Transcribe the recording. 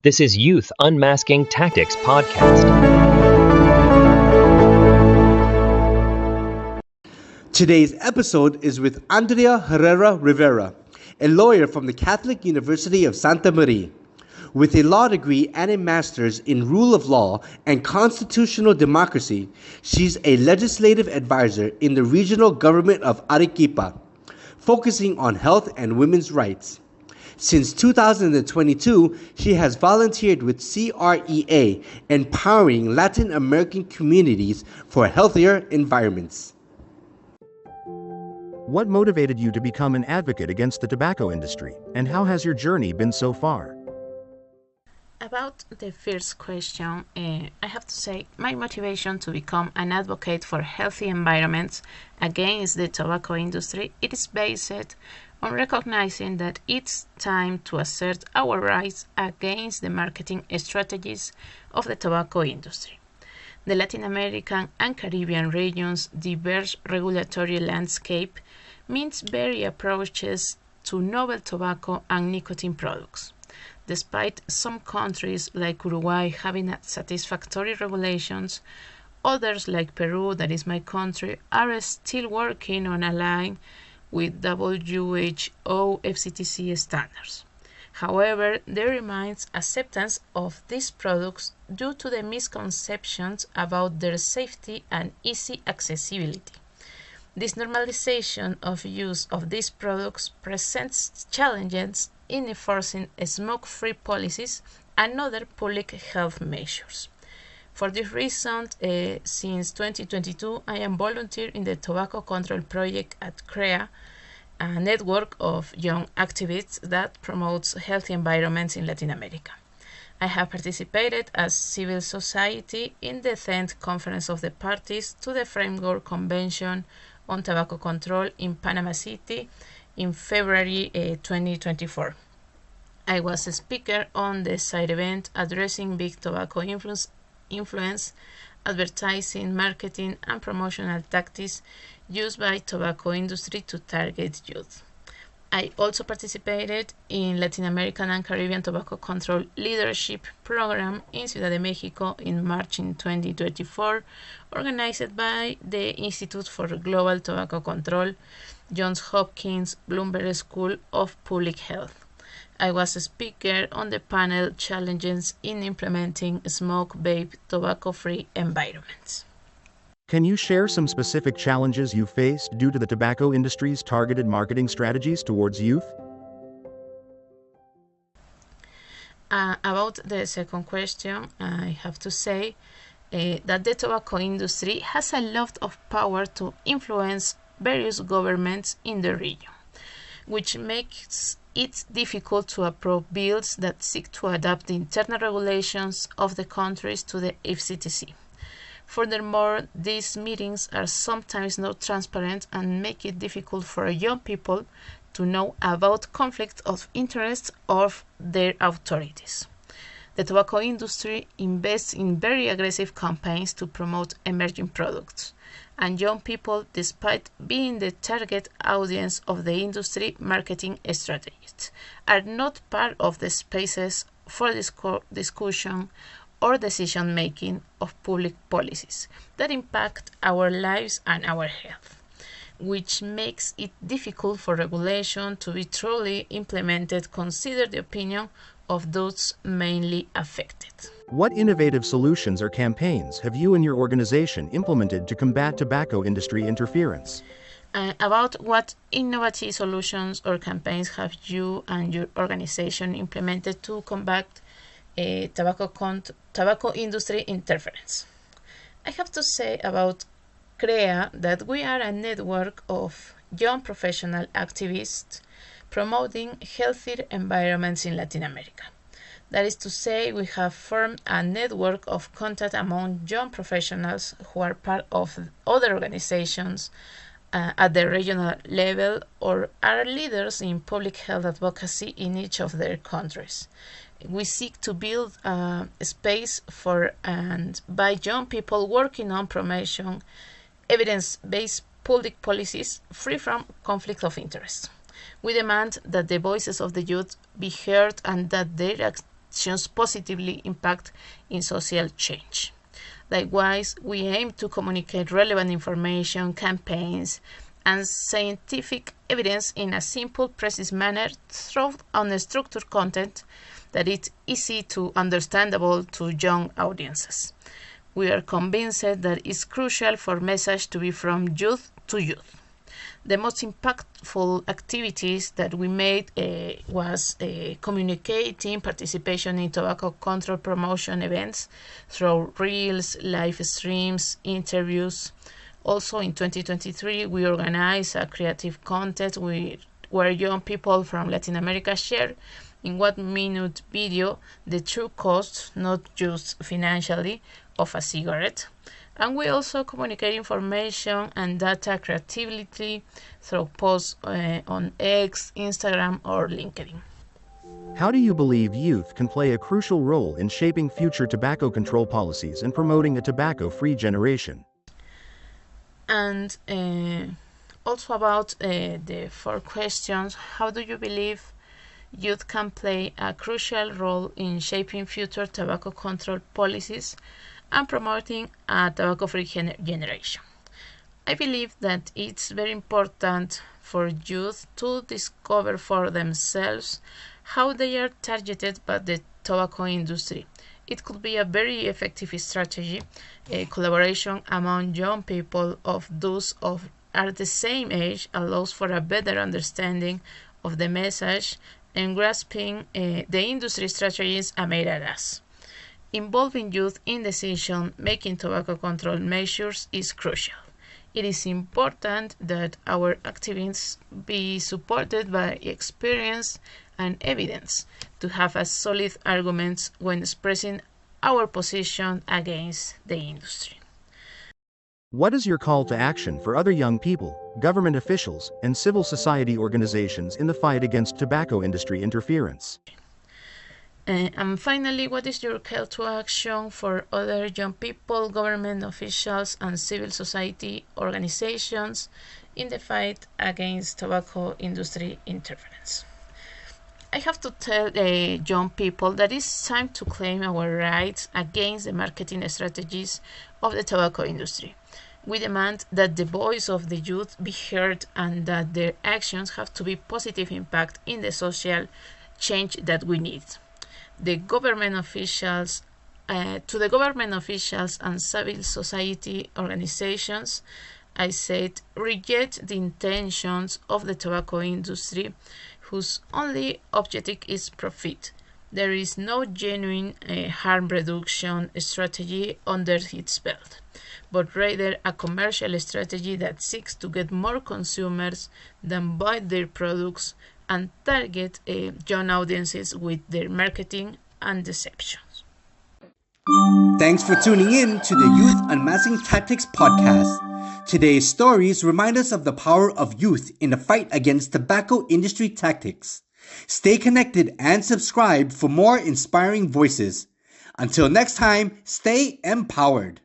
This is Youth Unmasking Tactics Podcast. Today's episode is with ANDREA HERRERA RIVERA, a lawyer from the Catholic University of Santa Maria. With a law degree and a master's in rule of law and constitutional democracy, she's a legislative advisor in the regional government of Arequipa, focusing on health and women's rights. Since 2022, she has volunteered with CREA, empowering Latin American communities for healthier environments. What motivated you to become an advocate against the tobacco industry, and how has your journey been so far? About the first question, I have to say my motivation to become an advocate for healthy environments against the tobacco industry, it is based on recognizing that it's time to assert our rights against the marketing strategies of the tobacco industry. The Latin American and Caribbean region's diverse regulatory landscape means varied approaches to novel tobacco and nicotine products. Despite some countries like Uruguay having satisfactory regulations, others like Peru, that is my country, are still working on a line with WHO FCTC standards. However, there remains acceptance of these products due to the misconceptions about their safety and easy accessibility. This normalization of use of these products presents challenges in enforcing smoke-free policies and other public health measures. For this reason, since 2022, I am volunteer in the Tobacco Control Project at CREA, a network of young activists that promotes healthy environments in Latin America. I have participated as civil society in the 10th Conference of the Parties to the Framework Convention on Tobacco Control in Panama City in February 2024. I was a speaker on the side event addressing big tobacco influence, advertising, marketing, and promotional tactics used by tobacco industry to target youth. I also participated in Latin American and Caribbean Tobacco Control Leadership Program in Ciudad de Mexico in March 2024, organized by the Institute for Global Tobacco Control, Johns Hopkins Bloomberg School of Public Health. I was a speaker on the panel Challenges in Implementing Smoke-Vape Tobacco-Free Environments. Can you share some specific challenges you faced due to the tobacco industry's targeted marketing strategies towards youth? About the second question, I have to say that the tobacco industry has a lot of power to influence various governments in the region, which makes it difficult to approve bills that seek to adapt the internal regulations of the countries to the FCTC. Furthermore, these meetings are sometimes not transparent and make it difficult for young people to know about conflicts of interest of their authorities. The tobacco industry invests in very aggressive campaigns to promote emerging products, and young people, despite being the target audience of the industry marketing strategies, are not part of the spaces for discussion or decision-making of public policies that impact our lives and our health, which makes it difficult for regulation to be truly implemented, consider the opinion of those mainly affected. What innovative solutions or campaigns have you and your organization implemented to combat tobacco industry interference? About what innovative solutions or campaigns have you and your organization implemented to combat tobacco industry interference? I have to say about CREA that we are a network of young professional activists promoting healthier environments in Latin America. That is to say, we have formed a network of contact among young professionals who are part of other organizations at the regional level or are leaders in public health advocacy in each of their countries. We seek to build a space for and by young people working on promotion, evidence-based public policies free from conflict of interest. We demand that the voices of the youth be heard and that their actions positively impact in social change. Likewise, we aim to communicate relevant information, campaigns, and scientific evidence in a simple, precise manner through unstructured content that is easy to understandable to young audiences. We are convinced that it's crucial for message to be from youth to youth. The most impactful activities that we made was communicating participation in tobacco control promotion events through reels, live streams, interviews. Also in 2023, we organized a creative contest where young people from Latin America share in 1-minute video the true cost, not just financially, of a cigarette. And we also communicate information and data creatively through posts on X, Instagram, or LinkedIn. How do you believe youth can play a crucial role in shaping future tobacco control policies and promoting a tobacco-free generation? And also about the 4 questions, how do you believe youth can play a crucial role in shaping future tobacco control policies and promoting a tobacco-free generation? I believe that it's very important for youth to discover for themselves how they are targeted by the tobacco industry. It could be a very effective strategy. A collaboration among young people of those of are the same age allows for a better understanding of the message and grasping the industry strategies aimed at us. Involving youth in decision-making tobacco control measures is crucial. It is important that our activities be supported by experience and evidence to have a solid arguments when expressing our position against the industry. What is your call to action for other young people, government officials, and civil society organizations in the fight against tobacco industry interference? And finally, what is your call to action for other young people, government officials, and civil society organizations in the fight against tobacco industry interference? I have to tell young people that it's time to claim our rights against the marketing strategies of the tobacco industry. We demand that the voice of the youth be heard and that their actions have to be positive impact in the social change that we need. To the government officials and civil society organizations, I said, reject the intentions of the tobacco industry, whose only objective is profit. There is no genuine harm reduction strategy under its belt, but rather a commercial strategy that seeks to get more consumers than buy their products and target young audiences with their marketing and deceptions. Thanks for tuning in to the Youth Unmasking Tactics podcast. Today's stories remind us of the power of youth in the fight against tobacco industry tactics. Stay connected and subscribe for more inspiring voices. Until next time, stay empowered.